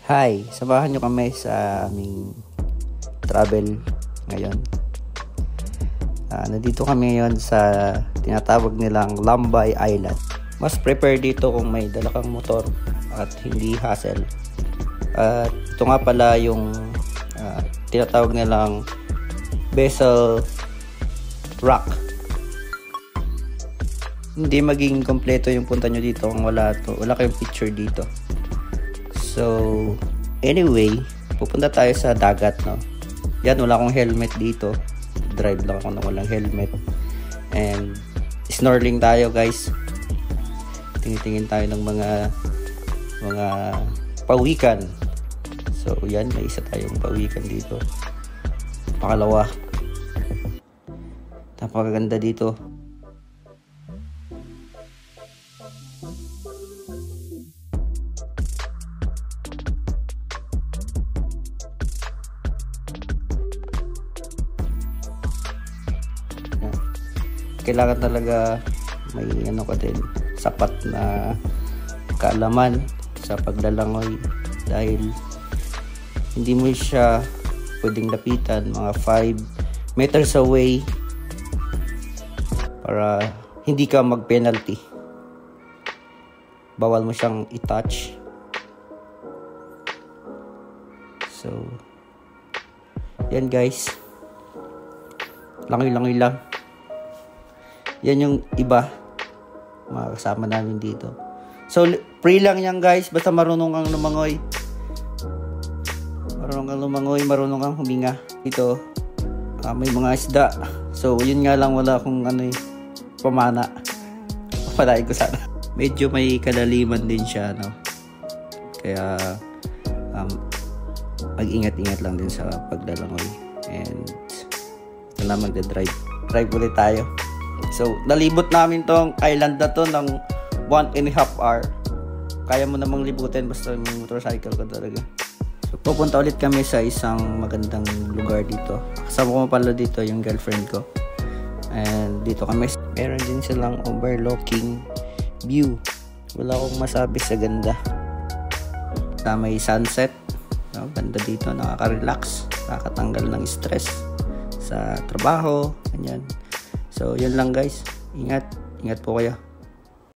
Hi, samahan nyo kami sa aming travel ngayon. Nandito kami ngayon sa tinatawag nilang Lambay Island. Mas prepare dito kung may dala kang motor at hindi hassle. At ito nga pala yung tinatawag nilang Vessel Rock. Hindi maging kompleto yung punta nyo dito kung wala kayong picture dito. So, anyway, pupunta tayo sa dagat, no? Yan, wala akong helmet dito. Drive lang ako na walang helmet. And, snorkeling tayo, guys. Tingin-tingin tayo ng mga pawikan. So, yan, may isa tayong pawikan dito. Pangalawa. Napakaganda dito. Kailangan talaga may sapat na kaalaman sa paglalangoy dahil hindi mo siya pwedeng lapitan mga 5 meters away para hindi ka mag-penalty. Bawal mo siyang i-touch. So, yan guys. Langoy-langoy lang. Yan yung iba mga kasama namin dito. So free lang yan guys, basta marunong kang lumangoy. Marunong kang huminga. Ito may mga isda. So yun nga lang, wala akong pamana. Papalain ko sana. Medyo may kalaliman din siya, no. Kaya mag-ingat-ingat lang din sa paglalangoy. And ito na, drive ulit tayo. So, nalibot namin tong island na to ng 1.5 hour. Kaya mo namang libutin basta may motorcycle ka talaga. So, pupunta ulit kami sa isang magandang lugar dito. Kasama ko pala dito yung girlfriend ko. And dito kami. Meron din silang overlooking view. Wala akong masabi sa ganda. May sunset. No, ganda dito. Nakaka-relax. Nakakatanggal ng stress sa trabaho. Ganyan. So, yun lang guys. Ingat po kayo.